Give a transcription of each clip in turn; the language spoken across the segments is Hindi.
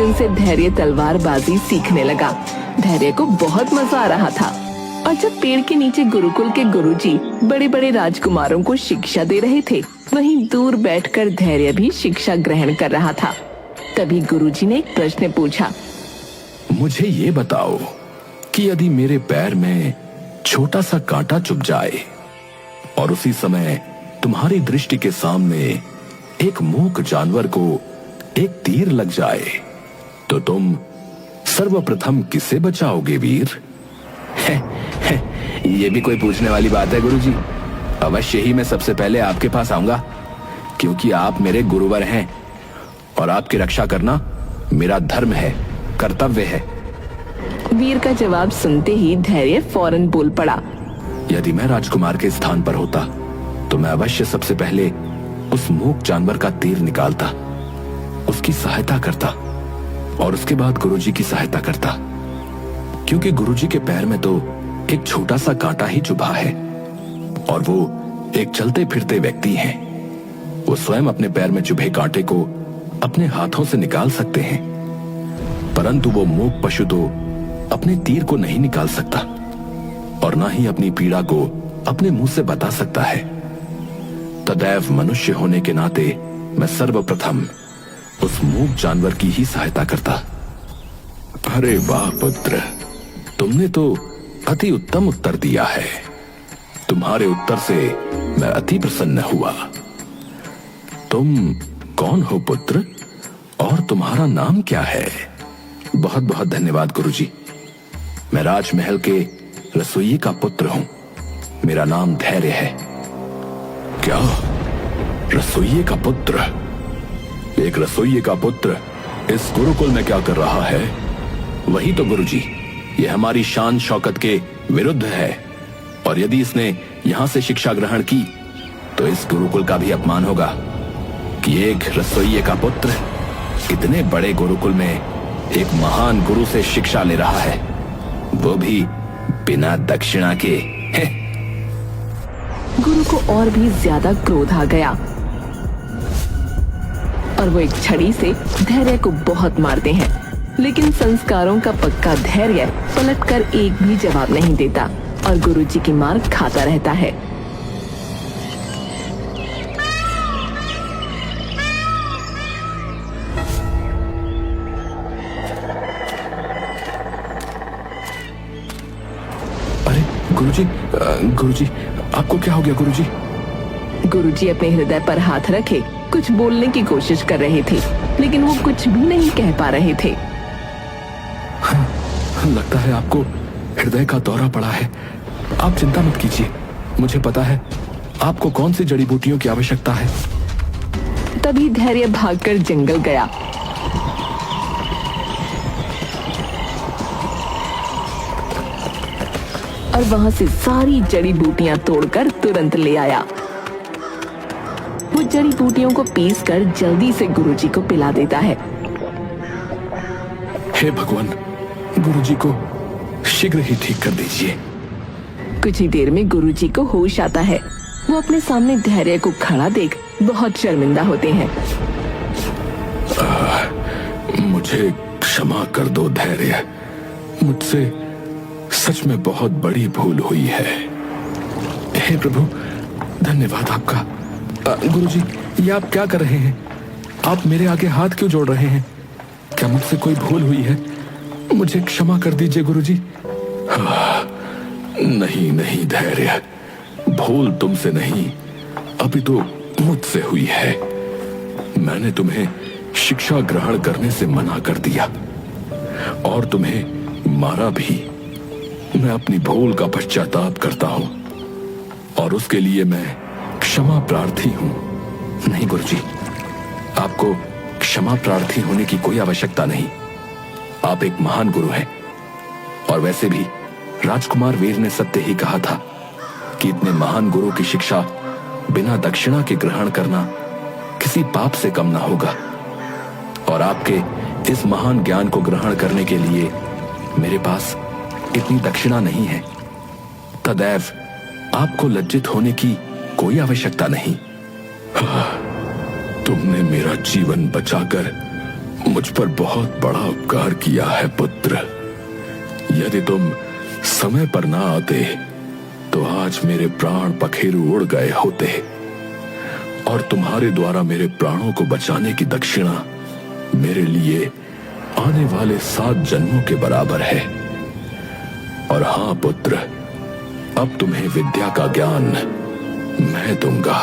दिन से धैर्य तलवारबाजी सीखने लगा। धैर्य को बहुत मजा आ रहा था। और जब पेड़ के नीचे गुरुकुल के गुरुजी बड़े बड़े राजकुमारों को शिक्षा दे रहे थे, वहीं दूर बैठकर धैर्य भी शिक्षा ग्रहण कर रहा था। तभी गुरुजी ने एक प्रश्न पूछा। मुझे ये बताओ कि यदि मेरे पैर में छोटा सा कांटा चुभ जाए और उसी समय तुम्हारी दृष्टि के सामने एक मूक जानवर को एक तीर लग जाए, तो तुम सर्वप्रथम किसे बचाओगे वीर? ये भी कोई पूछने वाली बात है गुरुजी। अवश्य ही मैं सबसे पहले आपके पास आऊंगा, क्योंकि आप मेरे गुरुवर हैं और आपकी रक्षा करना मेरा धर्म है, कर्तव्य है। वीर का जवाब सुनते ही धैर्य फौरन बोल पड़ा। यदि मैं राजकुमार के स्थान पर होता तो मैं अवश्य सबसे पहले उस मूक जानवर का तीर निकालता, उसकी सहायता करता और उसके बाद गुरुजी की सहायता करता, क्योंकि गुरुजी के पैर में तो एक छोटा सा कांटा ही चुभा है और वो एक चलते फिरते व्यक्ति हैं। वो स्वयं अपने पैर में चुभे कांटे को अपने हाथों से निकाल सकते हैं, परंतु वो मूक पशु तो अपने तीर को नहीं निकाल सकता और ना ही अपनी पीड़ा को अपने मुंह से बता सकता है। तदैव मनुष्य होने के नाते मैं सर्वप्रथम उस मूक जानवर की ही सहायता करता। अरे वाह पुत्र, तुमने तो अति उत्तम उत्तर दिया है। तुम्हारे उत्तर से मैं अति प्रसन्न हुआ। तुम कौन हो पुत्र, और तुम्हारा नाम क्या है? बहुत बहुत धन्यवाद गुरुजी। मैं राजमहल के रसोइये का पुत्र हूं। मेरा नाम धैर्य है। क्या? रसोइये का पुत्र? एक रसोइये का पुत्र इस गुरुकुल में क्या कर रहा है? वही तो गुरुजी, ये हमारी शान शौकत के विरुद्ध है और यदि इसने यहां से शिक्षा ग्रहण की तो इस गुरुकुल का भी अपमान होगा कि एक रसोइये का पुत्र इतने बड़े गुरुकुल में एक महान गुरु से शिक्षा ले रहा है, वो भी बिना दक्षिणा के। गुरु को और भी ज्यादा क्रोध आ गया और वो एक छड़ी से धैर्य को बहुत मारते हैं, लेकिन संस्कारों का पक्का धैर्य पलटकर एक भी जवाब नहीं देता और गुरुजी की मार खाता रहता है। अरे गुरुजी, गुरुजी, आपको क्या हो गया गुरुजी? गुरुजी अपने हृदय पर हाथ रखे कुछ बोलने की कोशिश कर रहे थे, लेकिन वो कुछ भी नहीं कह पा रहे थे। लगता है आपको हृदय का दौरा पड़ा है। आप चिंता मत कीजिए, मुझे पता है आपको कौन सी जड़ी बूटियों की आवश्यकता है। तभी धैर्य भागकर जंगल गया। और वहां से सारी जड़ी बूटियां तोड़कर तुरंत ले आया। वो जड़ी बूटियों को पीसकर जल्दी से गुरुजी को पिला देता है। हे भगवान, गुरुजी को शीघ्र ही ठीक कर दीजिए। कुछ ही देर में गुरुजी को होश आता है। वो अपने सामने धैर्य को खड़ा देख बहुत शर्मिंदा होते हैं। मुझे क्षमा कर दो धैर्य, मुझसे सच में बहुत बड़ी भूल हुई है। हे प्रभु, धन्यवाद आपका। गुरुजी, ये आप क्या कर रहे हैं? आप मेरे आगे हाथ क्यों जोड़ रहे हैं? क्या मुझसे कोई भूल हुई है? मुझे क्षमा कर दीजिए गुरुजी। नहीं नहीं धैर्य, भूल तुमसे नहीं, अभी तो मुझसे हुई है। मैंने तुम्हें शिक्षा ग्रहण करने से मना कर दिया और तुम्हें मारा भी। मैं अपनी भूल का पश्चाताप करता हूं और उसके लिए मैं क्षमा प्रार्थी हूं। नहीं गुरुजी, आपको क्षमा प्रार्थी होने की कोई आवश्यकता नहीं। आप एक महान गुरु हैं और वैसे भी राजकुमार वीर ने सत्य ही कहा था कि इतने महान गुरु की शिक्षा बिना दक्षिणा के ग्रहण करना किसी पाप से कम ना होगा। और आपके इस महान ज्ञान को ग्रहण करने के लिए मेरे पास इतनी दक्षिणा नहीं है। तदैव आपको लज्जित होने की कोई आवश्यकता नहीं। तुमने मेरा जीवन बचाकर मुझ पर बहुत बड़ा उपकार किया है पुत्र। यदि तुम समय पर ना आते तो आज मेरे प्राण पखेरु उड़ गए होते, और तुम्हारे द्वारा मेरे प्राणों को बचाने की दक्षिणा मेरे लिए आने वाले 7 जन्मों के बराबर है। और हां पुत्र, अब तुम्हें विद्या का ज्ञान मैं दूंगा।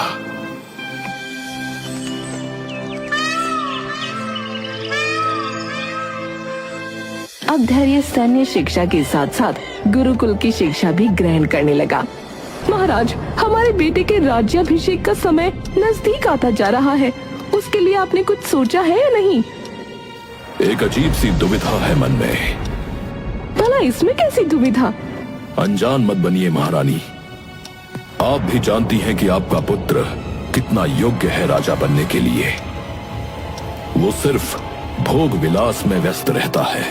अब धैर्य सैन्य शिक्षा के साथ साथ गुरुकुल की शिक्षा भी ग्रहण करने लगा। महाराज, हमारे बेटे के राज्याभिषेक का समय नजदीक आता जा रहा है, उसके लिए आपने कुछ सोचा है या नहीं? एक अजीब सी दुविधा है मन में। भला इसमें कैसी दुविधा? अनजान मत बनिए महारानी। आप भी जानती हैं कि आपका पुत्र कितना योग्य है राजा बनने के लिए। वो सिर्फ भोग विलास में व्यस्त रहता है,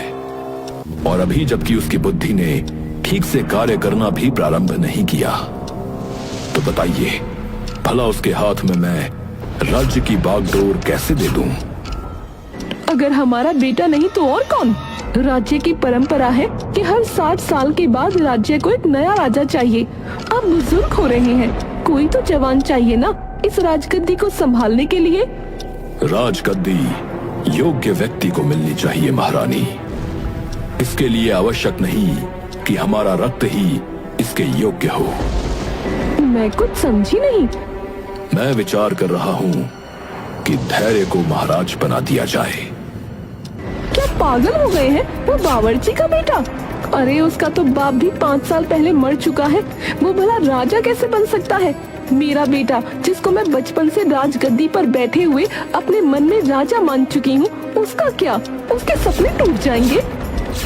और अभी जबकि उसकी बुद्धि ने ठीक से कार्य करना भी प्रारंभ नहीं किया। तो बताइए, भला उसके हाथ में मैं राज्य की बागडोर कैसे दे दूं? अगर हमारा बेटा नहीं तो और कौन? राज्य की परंपरा है कि हर 60 साल के बाद राज्य को एक नया राजा चाहिए। अब बुजुर्ग हो रहे हैं, कोई तो जवान चाहिए ना इस राजगद्दी को संभालने के लिए। राजगद्दी योग्य व्यक्ति को मिलनी चाहिए महारानी। इसके लिए आवश्यक नहीं कि हमारा रक्त ही इसके योग्य हो। मैं कुछ समझी नहीं। मैं विचार कर रहा हूँ कि धैर्य को महाराज बना दिया जाए। क्या पागल हो गए हैं? वो बावर्ची का बेटा? अरे उसका तो बाप भी 5 साल पहले मर चुका है, वो भला राजा कैसे बन सकता है? मेरा बेटा, जिसको मैं बचपन से राजगद्दी पर बैठे हुए अपने मन में राजा मान चुकी हूँ, उसका क्या? उसके सपने टूट जाएंगे।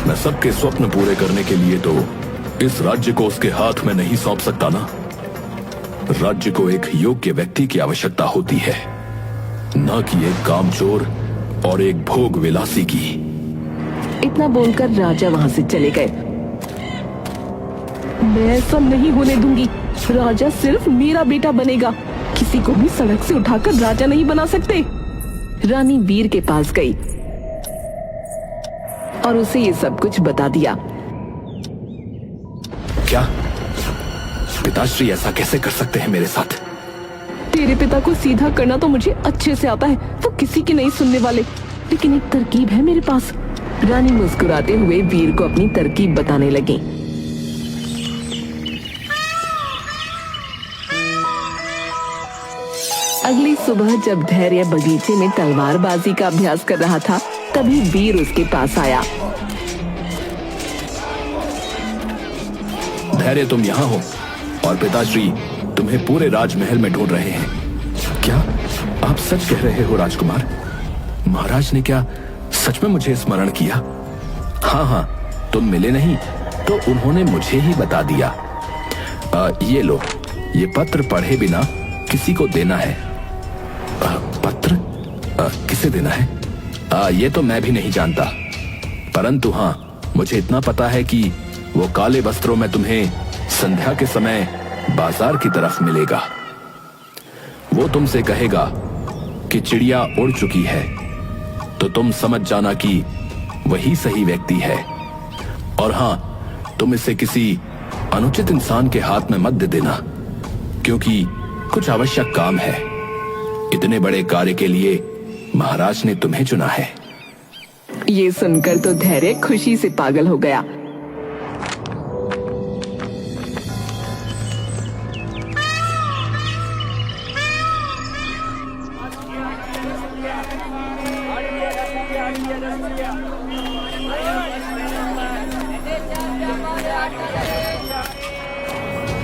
मैं सबके स्वप्न पूरे करने के लिए तो इस राज्य को उसके हाथ में नहीं सौंप सकता ना। राज्य को एक योग्य व्यक्ति की आवश्यकता होती है, न कि एक कामचोर और एक भोग विलासी की। इतना बोलकर राजा वहाँ से चले गए। मैं ऐसा नहीं होने दूंगी। राजा सिर्फ मेरा बेटा बनेगा, किसी को भी सड़क से उठाकर राजा नहीं बना सकते। रानी वीर के पास गई और उसे ये सब कुछ बता दिया। क्या पिताश्री ऐसा कैसे कर सकते हैं मेरे साथ? तेरे पिता को सीधा करना तो मुझे अच्छे से आता है, वो किसी की नहीं सुनने वाले। लेकिन एक तरकीब है मेरे पास। रानी मुस्कुराते हुए वीर को अपनी तरकीब बताने लगी। अगली सुबह जब धैर्य बगीचे में तलवारबाजी का अभ्यास कर रहा था, तभी वीर उसके पास आया। धैर्य, तुम यहाँ हो और पिताश्री तुम्हें पूरे राजमहल में ढूंढ रहे हैं। क्या आप सच कह रहे हो राजकुमार? महाराज ने क्या सच में मुझे स्मरण किया? हाँ हाँ, तुम मिले नहीं तो उन्होंने मुझे ही बता दिया। ये लो, ये पत्र पढ़े बिना किसी को देना है। पत्र? किसे देना है? ये तो मैं भी नहीं जानता, परंतु हाँ, मुझे इतना पता है कि वो काले वस्त्रों में तुम्हें संध्या के समय बाजार की तरफ मिलेगा। वो तुमसे कहेगा कि चिड़िया उड़ चुकी है, तो तुम समझ जाना कि वही सही व्यक्ति है। और हाँ, तुम इसे किसी अनुचित इंसान के हाथ में मत दे देना, क्योंकि कुछ आवश्यक काम है। इतने बड़े कार्य के लिए महाराज ने तुम्हें चुना है। ये सुनकर तो धैर्य खुशी से पागल हो गया।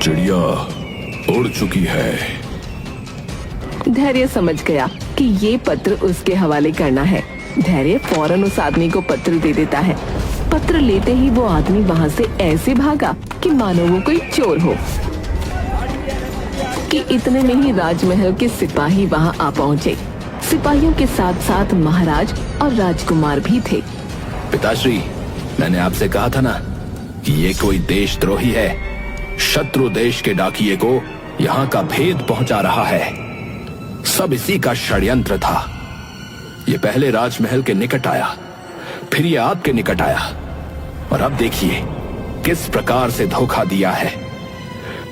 चिड़िया उड़ चुकी है। धैर्य समझ गया कि ये पत्र उसके हवाले करना है। धैर्य फौरन उस आदमी को पत्र दे देता है। पत्र लेते ही वो आदमी वहाँ से ऐसे भागा कि मानो वो कोई चोर हो। कि इतने में ही राजमहल के सिपाही वहाँ आ पहुँचे। सिपाहियों के साथ साथ महाराज और राजकुमार भी थे। पिताश्री, मैंने आपसे कहा था ना कि ये कोई देशद्रोही है। शत्रु देश के डाकिये को यहाँ का भेद पहुंचा रहा है। सब इसी का षड्यंत्र था। ये पहले राजमहल के निकट आया, फिर ये आपके निकट आया, और अब देखिए किस प्रकार से धोखा दिया है।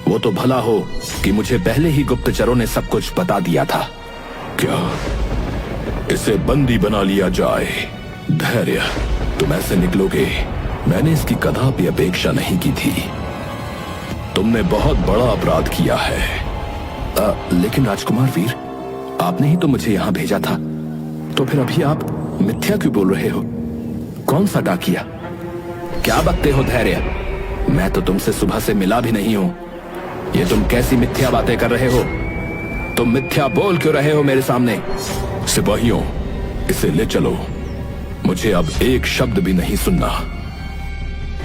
वो तो भला हो कि मुझे पहले ही गुप्तचरों ने सब कुछ बता दिया था। क्या इसे बंदी बना लिया जाए? धैर्य, तुम ऐसे निकलोगे, मैंने इसकी कदापि अपेक्षा नहीं की थी। तुमने बहुत बड़ा अपराध किया है। लेकिन राजकुमार वीर, आपने ही तो मुझे यहां भेजा था, तो फिर अभी आप मिथ्या क्यों बोल रहे हो? कौन सा डाकिया? क्या बकते हो धैर्य? मैं तो तुमसे सुबह से मिला भी नहीं हूं। ये तुम कैसी मिथ्या बातें कर रहे हो? तुम मिथ्या बोल क्यों रहे हो मेरे सामने? सिपाहियों, इसे ले चलो, मुझे अब एक शब्द भी नहीं सुनना।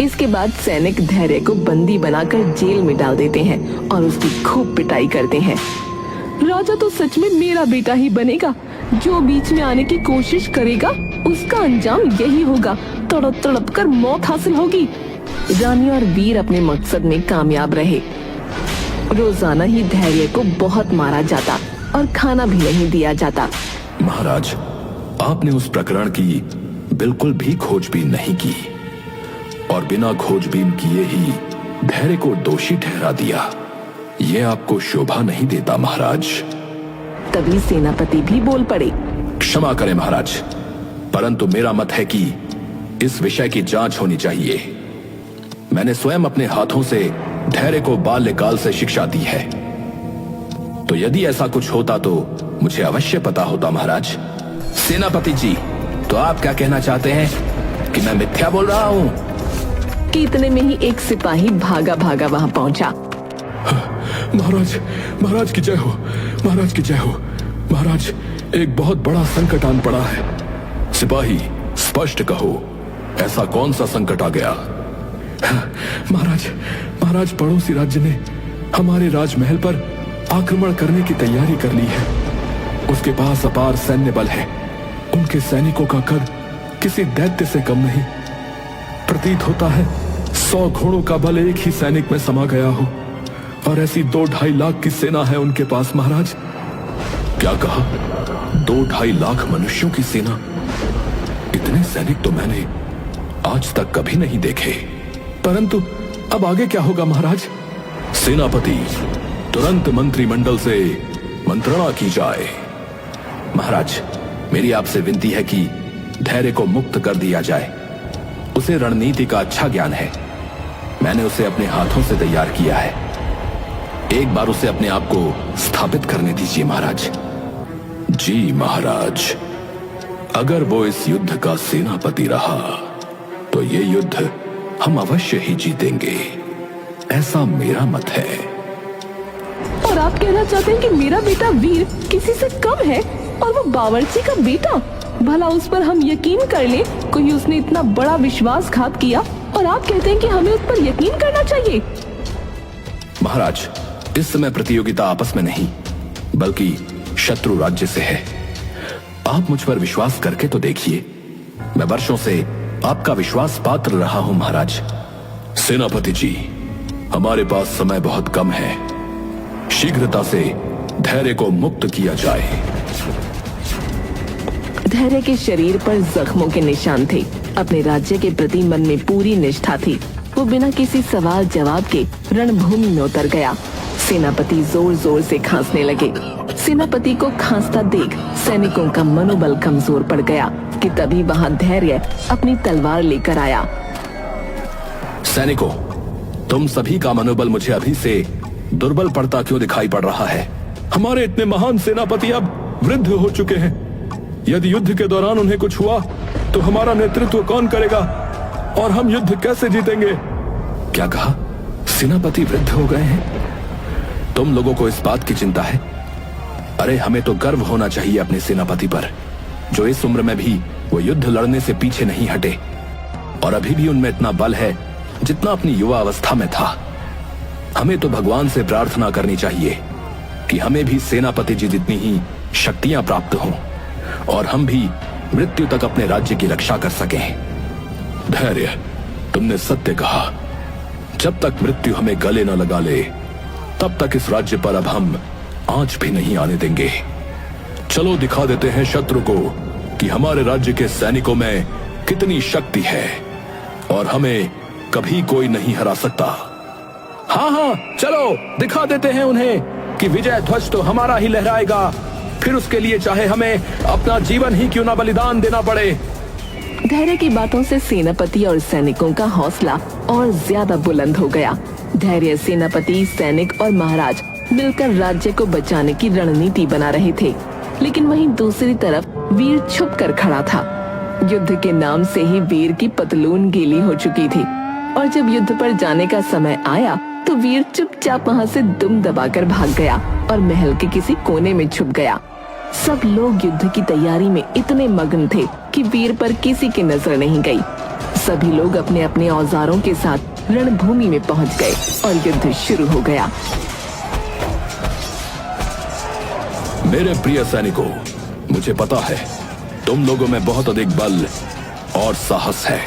इसके बाद सैनिक धैर्य को बंदी बनाकर जेल में डाल देते हैं और उसकी खूब पिटाई करते हैं। राजा तो सच में मेरा बेटा ही बनेगा। जो बीच में आने की कोशिश करेगा उसका अंजाम यही होगा, तड़प तड़प कर मौत हासिल होगी। रानी और वीर अपने मकसद में कामयाब रहे। रोजाना ही धैर्य को बहुत मारा जाता और खाना भी नहीं दिया जाता। महाराज, आपने उस प्रकरण की बिल्कुल भी खोजबीन नहीं की और बिना खोजबीन किए ही धैर्य को दोषी ठहरा दिया। ये आपको शोभा नहीं देता महाराज। तभी सेनापति भी बोल पड़े। क्षमा करें महाराज, परंतु मेरा मत है कि इस विषय की जांच होनी चाहिए। मैंने स्वयं अपने हाथों से धैर्य को बाल्यकाल से शिक्षा दी है, तो यदि ऐसा कुछ होता तो मुझे अवश्य पता होता महाराज। सेनापति जी, तो आप क्या कहना चाहते हैं कि मैं मिथ्या बोल रहा हूं? कि इतने में ही एक सिपाही भागा भागा वहां पहुंचा। महाराज, महाराज की जय हो, महाराज की जय हो। महाराज, एक बहुत बड़ा संकट आन पड़ा है। सिपाही, स्पष्ट कहो, ऐसा कौन सा संकट आ गया? महाराज, महाराज, पड़ोसी राज्य ने हमारे राजमहल पर आक्रमण करने की तैयारी कर ली है। उसके पास अपार सैन्य बल है। उनके सैनिकों का कद किसी दैत्य से कम नहीं। प्रतीत होता है 100 घोड़ों का बल एक ही सैनिक में समा गया हो, और ऐसी 2-2.5 लाख की सेना है उनके पास महाराज। क्या कहा? 2-2.5 लाख मनुष्यों की सेना? इतने सैनिक तो मैंने आज तक कभी नहीं देखे। परंतु अब आगे क्या होगा महाराज? सेनापति, तुरंत मंत्रिमंडल से मंत्रणा की जाए। महाराज, मेरी आपसे विनती है कि धैर्य को मुक्त कर दिया जाए। उसे रणनीति का अच्छा ज्ञान है। मैंने उसे अपने हाथों से तैयार किया है। एक बार उसे अपने आप को स्थापित करने दीजिए महाराज। जी महाराज, अगर वो इस युद्ध का सेनापति रहा तो ये युद्ध हम अवश्य ही जीतेंगे, ऐसा मेरा मत है। और आप कहना चाहते हैं कि मेरा बेटा वीर किसी से कम है, और वो बावर्ची का बेटा? भला उस पर हम यकीन कर लें, कोई उसने इतना बड़ा विश्वासघात किया और आप कहते हैं कि हमें उस पर यकीन करना चाहिए? महाराज, इस समय प्रतियोगिता आपस में नहीं बल्कि शत्रु राज्य से है। आप मुझ पर विश्वास करके तो देखिए। मैं वर्षों से आपका विश्वास पात्र रहा हूं महाराज। सेनापति जी, हमारे पास समय बहुत कम है। शीघ्रता से धैर्य को मुक्त किया जाए। धैर्य के शरीर पर जख्मों के निशान थे। अपने राज्य के प्रति मन में पूरी निष्ठा थी। वो बिना किसी सवाल जवाब के रणभूमि में उतर गया। सेनापति जोर जोर से खांसने लगे। सेनापति को खांसता देख सैनिकों का मनोबल कमजोर पड़ गया कि तभी वहां धैर्य अपनी तलवार लेकर आया। सैनिकों, तुम सभी का मनोबल मुझे अभी से दुर्बल पड़ता क्यों दिखाई पड़ रहा है? हमारे इतने महान सेनापति अब वृद्ध हो चुके हैं। यदि युद्ध के दौरान उन्हें कुछ हुआ तो हमारा नेतृत्व कौन करेगा और हम युद्ध कैसे जीतेंगे? क्या कहा? सेनापति वृद्ध हो गए हैं? तुम लोगों को इस बात की चिंता है? अरे, हमें तो गर्व होना चाहिए अपने सेनापति पर, जो इस उम्र में भी वो युद्ध लड़ने से पीछे नहीं हटे, और अभी भी उनमें इतना बल है जितना अपनी युवा अवस्था में था। हमें तो भगवान से प्रार्थना करनी चाहिए कि हमें भी सेनापति जी जितनी ही शक्तियां प्राप्त हों और हम भी मृत्यु तक अपने राज्य की रक्षा कर सकें। धैर्य, तुमने सत्य कहा। जब तक मृत्यु हमें गले न लगा ले, तब तक इस राज्य पर अब हम आंच भी नहीं आने देंगे। चलो दिखा देते हैं शत्रु को कि हमारे राज्य के सैनिकों में कितनी शक्ति है और हमें कभी कोई नहीं हरा सकता। हाँ, चलो दिखा देते हैं उन्हें कि विजय ध्वज तो हमारा ही लहराएगा, फिर उसके लिए चाहे हमें अपना जीवन ही क्यों ना बलिदान देना पड़े। धैर्य की बातों से सेनापति और सैनिकों का हौसला और ज्यादा बुलंद हो गया। धैर्य, सेनापति, सैनिक और महाराज मिलकर राज्य को बचाने की रणनीति बना रहे थे, लेकिन वहीं दूसरी तरफ वीर छुप कर खड़ा था। युद्ध के नाम से ही वीर की पतलून गीली हो चुकी थी और जब युद्ध पर जाने का समय आया तो वीर चुपचाप वहाँ से दुम दबाकर भाग गया और महल के किसी कोने में छुप गया। सब लोग युद्ध की तैयारी में इतने मग्न थे कि वीर पर किसी की नजर नहीं गई। सभी लोग अपने अपने औजारों के साथ रणभूमि में पहुंच गए और युद्ध शुरू हो गया। मेरे प्रिय सैनिकों, मुझे पता है तुम लोगों में बहुत अधिक बल और साहस है।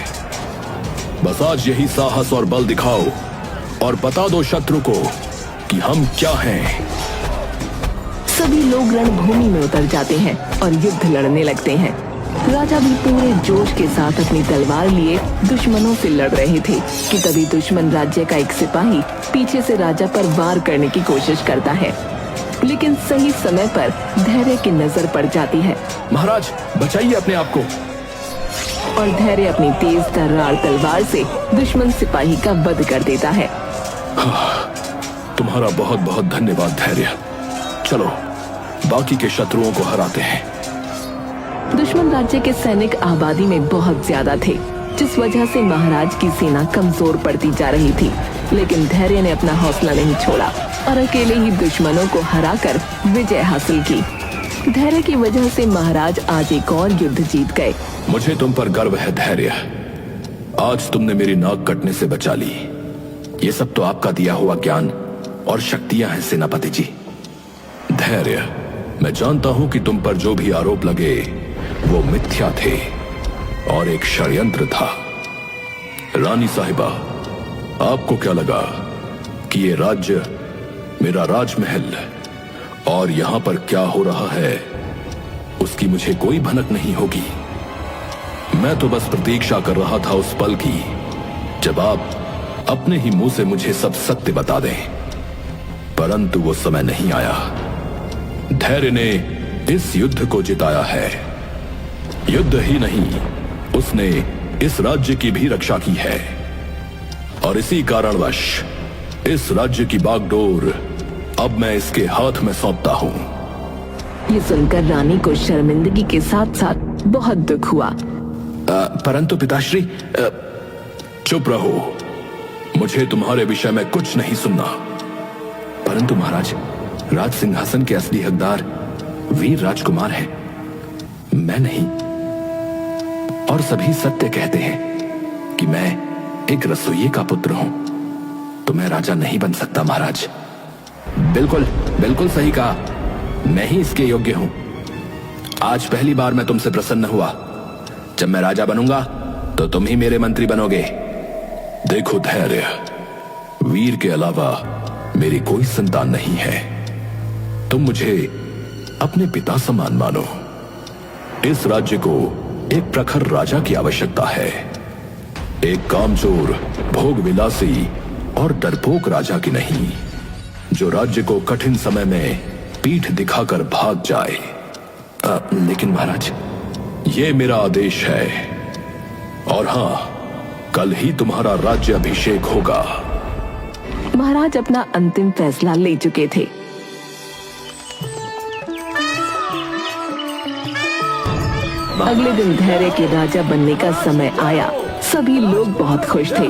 बस आज यही साहस और बल दिखाओ और बता दो शत्रु को कि हम क्या हैं। सभी लोग रणभूमि में उतर जाते हैं और युद्ध लड़ने लगते हैं। राजा भी पूरे जोश के साथ अपनी तलवार लिए दुश्मनों से लड़ रहे थे कि तभी दुश्मन राज्य का एक सिपाही पीछे से राजा पर वार करने की कोशिश करता है, लेकिन सही समय पर धैर्य की नजर पड़ जाती है। महाराज, बचाइए अपने आप को। और धैर्य अपनी तेज तर्रार तलवार से दुश्मन सिपाही का वध कर देता है। तुम्हारा बहुत बहुत धन्यवाद धैर्य। चलो बाकी के शत्रुओं को हराते हैं। दुश्मन राज्य के सैनिक आबादी में बहुत ज्यादा थे, जिस वजह से महाराज की सेना कमजोर पड़ती जा रही थी, लेकिन धैर्य ने अपना हौसला नहीं छोड़ा और अकेले ही दुश्मनों को हराकर विजय हासिल की। धैर्य की वजह से महाराज आज एक और युद्ध जीत गए। मुझे तुम पर गर्व है धैर्य। आज तुमने मेरी नाक कटने से बचा ली। ये सब तो आपका दिया हुआ ज्ञान और शक्तियां हैं सेनापति जी। धैर्य, मैं जानता हूं कि तुम पर जो भी आरोप लगे वो मिथ्या थे और एक षड्यंत्र था। रानी साहिबा, आपको क्या लगा कि ये राज्य मेरा राजमहल और यहां पर क्या हो रहा है उसकी मुझे कोई भनक नहीं होगी? मैं तो बस प्रतीक्षा कर रहा था उस पल की जब आप अपने ही मुंह से मुझे सब सत्य बता दें, परंतु वो समय नहीं आया। धैर्य ने इस युद्ध को जिताया है। युद्ध ही नहीं, उसने इस राज्य की भी रक्षा की है और इसी कारणवश इस राज्य की बागडोर अब मैं इसके हाथ में सौंपता हूं। ये सुनकर रानी को शर्मिंदगी के साथ साथ बहुत दुख हुआ। परंतु पिताश्री, चुप रहो, मुझे तुम्हारे विषय में कुछ नहीं सुनना। परंतु महाराज, राज सिंहासन के असली हकदार वीर राजकुमार हैं, मैं नहीं। और सभी सत्य कहते हैं कि मैं एक रसोइये का पुत्र हूं, तो मैं राजा नहीं बन सकता महाराज। बिल्कुल बिल्कुल सही कहा, मैं ही इसके योग्य हूं। आज पहली बार मैं तुमसे प्रसन्न हुआ। जब मैं राजा बनूंगा तो तुम ही मेरे मंत्री बनोगे। देखो धैर्य, वीर के अलावा मेरी कोई संतान नहीं है। तुम मुझे अपने पिता समान मानो। इस राज्य को एक प्रखर राजा की आवश्यकता है, एक कामचोर, भोग विलासी और डरपोक राजा की नहीं, जो राज्य को कठिन समय में पीठ दिखाकर भाग जाए। लेकिन महाराज, ये मेरा आदेश है और हां, कल ही तुम्हारा राज्य अभिषेक होगा। महाराज अपना अंतिम फैसला ले चुके थे। अगले दिन धैर्य के राजा बनने का समय आया। सभी लोग बहुत खुश थे।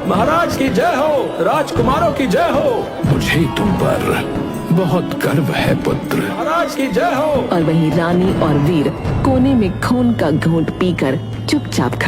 महाराज की जय हो, राजकुमारों की जय हो। मुझे तुम पर बहुत गर्व है पुत्र। महाराज की जय हो। और वहीं रानी और वीर कोने में खून का घूंट पीकर चुपचाप खड़े